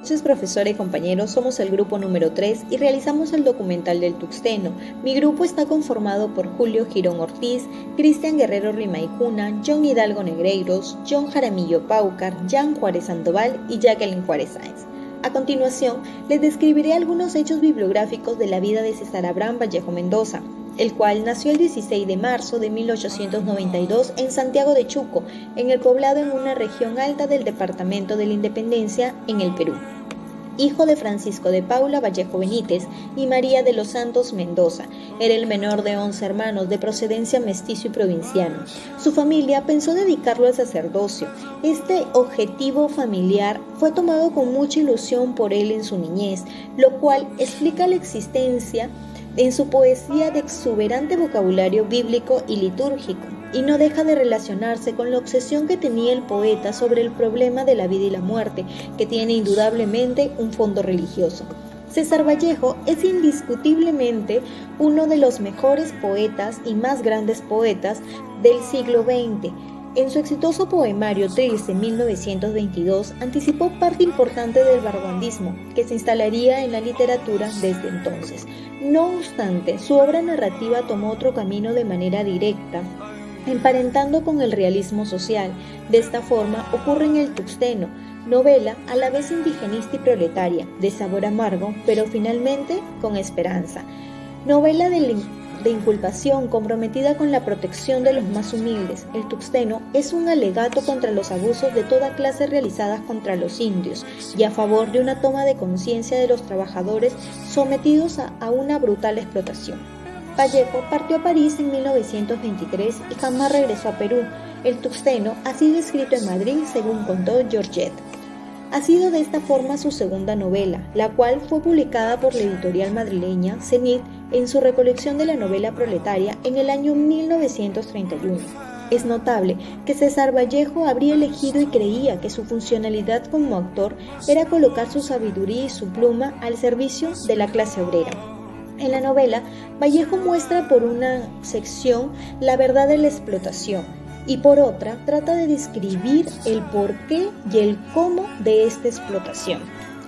Entonces, profesora y compañeros, somos el grupo número 3 y realizamos el documental del Tuxteno. Mi grupo está conformado por Julio Girón Ortiz, Cristian Guerrero Rimaicuna, John Hidalgo Negreiros, John Jaramillo Paucar, Jan Juárez Sandoval y Jacqueline Juárez Sáenz. A continuación, les describiré algunos hechos bibliográficos de la vida de César Abraham Vallejo Mendoza, el cual nació el 16 de marzo de 1892 en Santiago de Chuco, en el poblado en una región alta del departamento de la Independencia, en el Perú. Hijo de Francisco de Paula Vallejo Benítez y María de los Santos Mendoza, era el menor de 11 hermanos de procedencia mestizo y provinciano. Su familia pensó dedicarlo al sacerdocio. Este objetivo familiar fue tomado con mucha ilusión por él en su niñez, lo cual explica la existencia en su poesía de exuberante vocabulario bíblico y litúrgico, y no deja de relacionarse con la obsesión que tenía el poeta sobre el problema de la vida y la muerte, que tiene indudablemente un fondo religioso. César Vallejo es indiscutiblemente uno de los mejores poetas y más grandes poetas del siglo XX. En su exitoso poemario Trilce en 1922 anticipó parte importante del vanguardismo que se instalaría en la literatura desde entonces. No obstante, su obra narrativa tomó otro camino de manera directa, emparentando con el realismo social. De esta forma ocurre en El Tuxteno, novela a la vez indigenista y proletaria, de sabor amargo, pero finalmente con esperanza. Novela de inculpación comprometida con la protección de los más humildes. El Tuxteno es un alegato contra los abusos de toda clase realizadas contra los indios y a favor de una toma de conciencia de los trabajadores sometidos a una brutal explotación. Vallejo partió a París en 1923 y jamás regresó a Perú. El Tuxteno ha sido escrito en Madrid, según contó Georgette. Ha sido de esta forma su segunda novela, la cual fue publicada por la editorial madrileña Zenit en su recolección de la novela proletaria en el año 1931. Es notable que César Vallejo habría elegido y creía que su funcionalidad como autor era colocar su sabiduría y su pluma al servicio de la clase obrera. En la novela, Vallejo muestra por una sección la verdad de la explotación y por otra trata de describir el porqué y el cómo de esta explotación.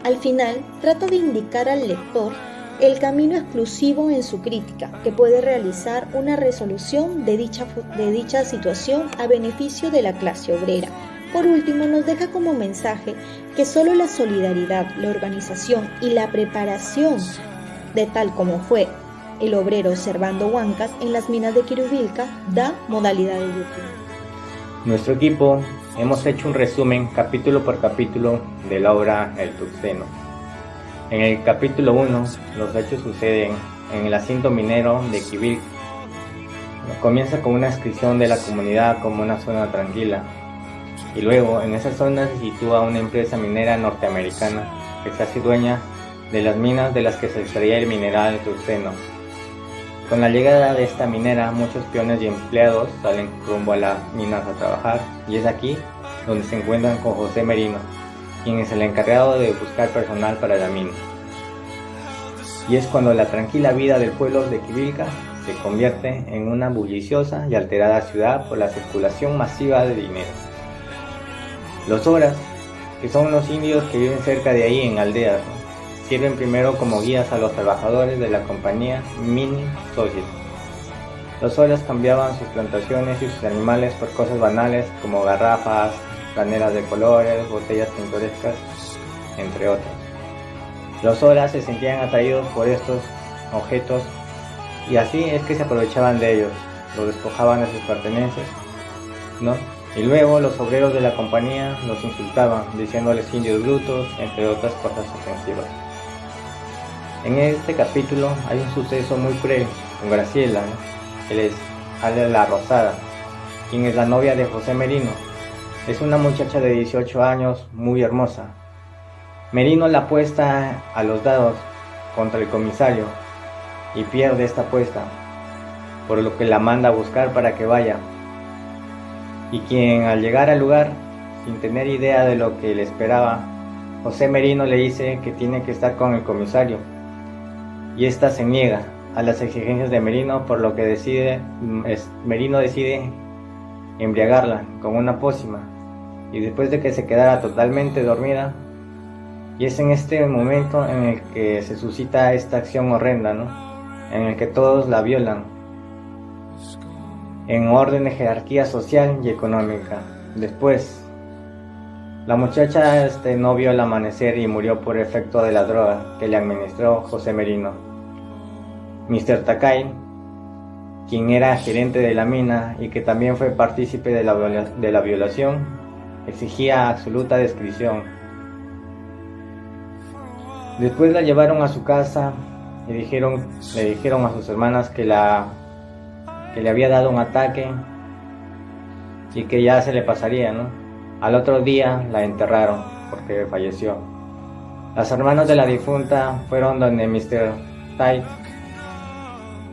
Al final, trata de indicar al lector el camino exclusivo en su crítica, que puede realizar una resolución de dicha situación a beneficio de la clase obrera. Por último, nos deja como mensaje que solo la solidaridad, la organización y la preparación de tal como fue el obrero Servando Huancas en las minas de Quirubilca da modalidad de lucro. Nuestro equipo hemos hecho un resumen capítulo por capítulo de la obra El Tuxteno. En el capítulo 1, los hechos suceden en el asiento minero de Quirubilca. Comienza con una descripción de la comunidad como una zona tranquila, y luego en esa zona se sitúa una empresa minera norteamericana que se hace dueña de las minas de las que se extraía el mineral tuxteno. Con la llegada de esta minera, muchos peones y empleados salen rumbo a las minas a trabajar, y es aquí donde se encuentran con José Merino, quien es el encargado de buscar personal para la mina. Y es cuando la tranquila vida del pueblo de Quirubilca se convierte en una bulliciosa y alterada ciudad por la circulación masiva de dinero. Los Horas, que son los indios que viven cerca de ahí en aldeas, sirven primero como guías a los trabajadores de la compañía Mining Society. Los Horas cambiaban sus plantaciones y sus animales por cosas banales como garrafas, graneras de colores, botellas pintorescas, entre otras. Los Horas se sentían atraídos por estos objetos y así es que se aprovechaban de ellos, los despojaban de sus pertenencias, ¿no? Y luego los obreros de la compañía los insultaban, diciéndoles indios brutos, entre otras cosas ofensivas. En este capítulo hay un suceso muy cruel con Graciela, ¿no? Que es Alia La Rosada, quien es la novia de José Merino. Es una muchacha de 18 años, muy hermosa. Merino la apuesta a los dados contra el comisario y pierde esta apuesta, por lo que la manda a buscar para que vaya. Y quien al llegar al lugar, sin tener idea de lo que le esperaba, José Merino le dice que tiene que estar con el comisario, y ésta se niega a las exigencias de Merino, por lo que Merino decide embriagarla con una pócima, y después de que se quedara totalmente dormida, Y es en este momento en el que se suscita esta acción horrenda, ¿no? En el que todos la violan, en orden de jerarquía social y económica. Después, la muchacha no vio el amanecer y murió por efecto de la droga que le administró José Merino. Mr. Takai, quien era gerente de la mina y que también fue partícipe de la violación, exigía absoluta discreción. Después la llevaron a su casa y le dijeron a sus hermanas que le había dado un ataque y que ya se le pasaría, ¿no? Al otro día la enterraron porque falleció. Las hermanas de la difunta fueron donde Mr. Tait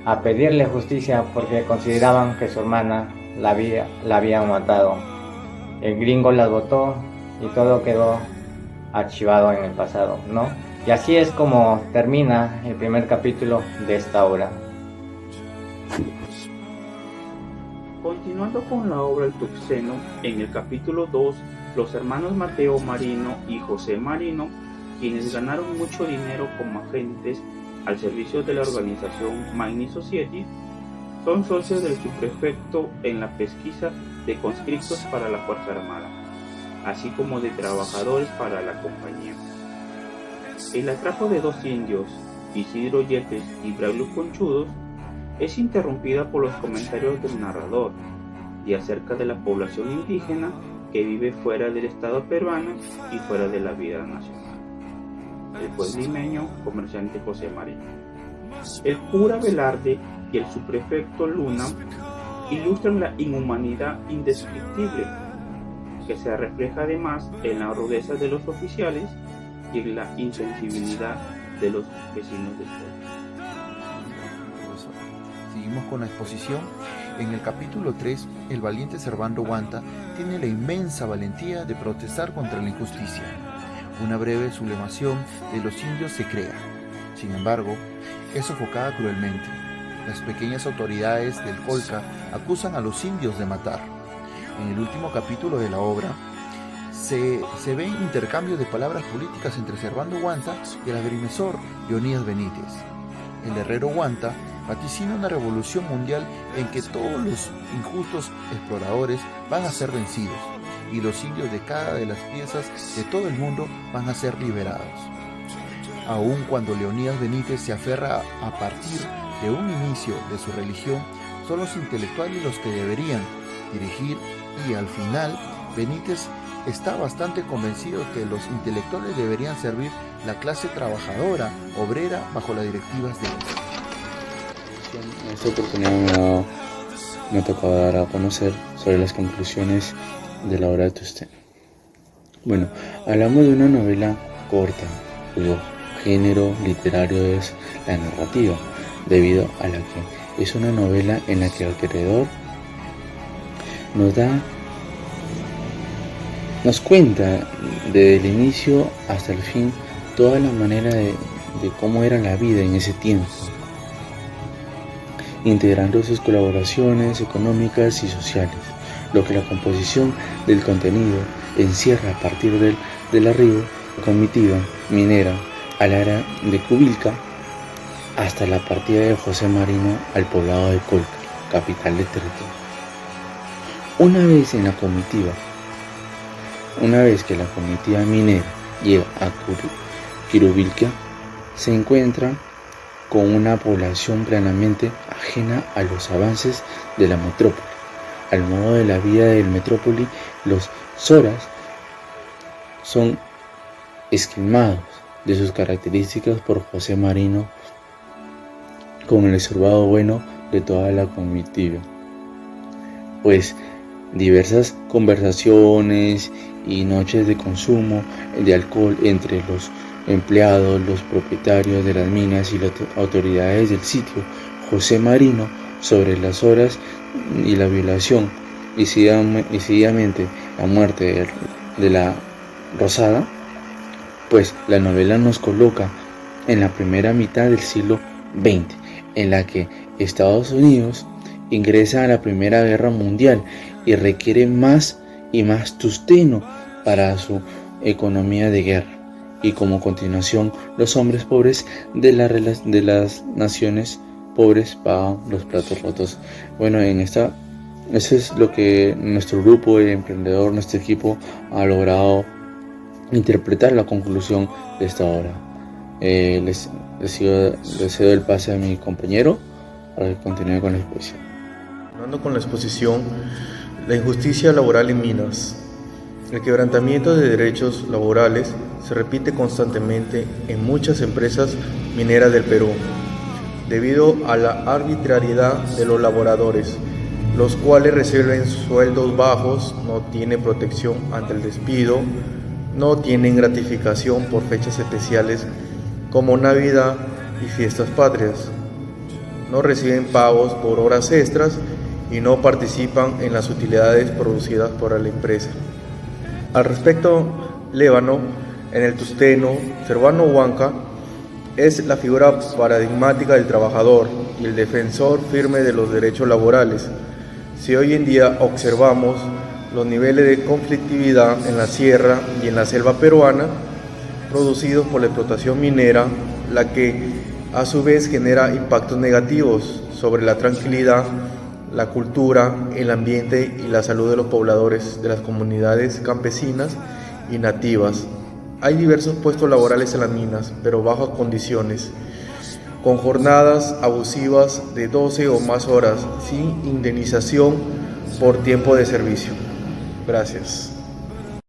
a pedirle justicia porque consideraban que su hermana la había matado. El gringo las botó y todo quedó archivado en el pasado, ¿no? Y así es como termina el primer capítulo de esta obra. Continuando con la obra El Tuxteno, en el capítulo 2, los hermanos Mateo Marino y José Marino, quienes ganaron mucho dinero como agentes al servicio de la organización Magni Society, son socios del subprefecto en la pesquisa de conscriptos para la Fuerza Armada, así como de trabajadores para la compañía. El atraco de dos indios, Isidro Yepes y Braulio Conchudos, es interrumpida por los comentarios del narrador y acerca de la población indígena que vive fuera del Estado peruano y fuera de la vida nacional. El juez limeño, comerciante José Marino. El cura Velarde y el subprefecto Luna ilustran la inhumanidad indescriptible que se refleja además en la rudeza de los oficiales y en la insensibilidad de los vecinos del pueblo. Seguimos con la exposición. En el capítulo 3, el valiente Servando Guanta tiene la inmensa valentía de protestar contra la injusticia. Una breve sublemación de los indios se crea. Sin embargo, es sofocada cruelmente. Las pequeñas autoridades del Colca acusan a los indios de matar. En el último capítulo de la obra, se ve intercambio de palabras políticas entre Servando Guanta y el agrimensor Leonidas Benítez. El herrero Guanta vaticina una revolución mundial en que todos los injustos exploradores van a ser vencidos y los indios de cada de las piezas de todo el mundo van a ser liberados. Aun cuando Leonidas Benítez se aferra a partir de un inicio de su religión, son los intelectuales los que deberían dirigir, y al final Benítez está bastante convencido que los intelectuales deberían servir la clase trabajadora, obrera, bajo las directivas de ellos. En esta oportunidad me ha tocado dar a conocer sobre las conclusiones de la obra de Tuxteno. Bueno, hablamos de una novela corta, cuyo género literario es la narrativa, debido a la que es una novela en la que el creador nos cuenta desde el inicio hasta el fin toda la manera de cómo era la vida en ese tiempo, integrando sus colaboraciones económicas y sociales, lo que la composición del contenido encierra a partir del arribo de comitiva minera al área de Cubilca hasta la partida de José Marino al poblado de Colca, capital del territorio. Una vez que la comitiva minera llega a Quirubilca, se encuentra con una población plenamente ajena a los avances de la metrópoli. Al modo de la vida del metrópoli, los soras son esquilmados de sus características por José Marino como el estorbado bueno de toda la comitiva, pues diversas conversaciones y noches de consumo de alcohol entre los empleados, los propietarios de las minas y las autoridades del sitio José Marino sobre las horas y la violación y seguidamente la muerte de la Rosada, pues la novela nos coloca en la primera mitad del siglo XX, en la que Estados Unidos ingresa a la Primera Guerra Mundial y requiere más y más tusteno para su economía de guerra. y como continuación los hombres pobres de las naciones pobres pagan los platos rotos. Bueno, eso es lo que nuestro grupo de emprendedor, nuestro equipo ha logrado interpretar la conclusión de esta obra. Les cedo el pase a mi compañero para que continúe con la exposición. Continuando con la exposición, la injusticia laboral en minas. El quebrantamiento de derechos laborales se repite constantemente en muchas empresas mineras del Perú, debido a la arbitrariedad de los laboradores, los cuales reciben sueldos bajos, no tienen protección ante el despido, no tienen gratificación por fechas especiales como Navidad y fiestas patrias, no reciben pagos por horas extras y no participan en las utilidades producidas por la empresa. Al respecto, Lébano, en el tusteno, Servando Huanca, es la figura paradigmática del trabajador y el defensor firme de los derechos laborales. Si hoy en día observamos los niveles de conflictividad en la sierra y en la selva peruana, producidos por la explotación minera, la que a su vez genera impactos negativos sobre la tranquilidad, la cultura, el ambiente y la salud de los pobladores de las comunidades campesinas y nativas. Hay diversos puestos laborales en las minas, pero bajo condiciones, con jornadas abusivas de 12 o más horas, sin indemnización por tiempo de servicio. Gracias.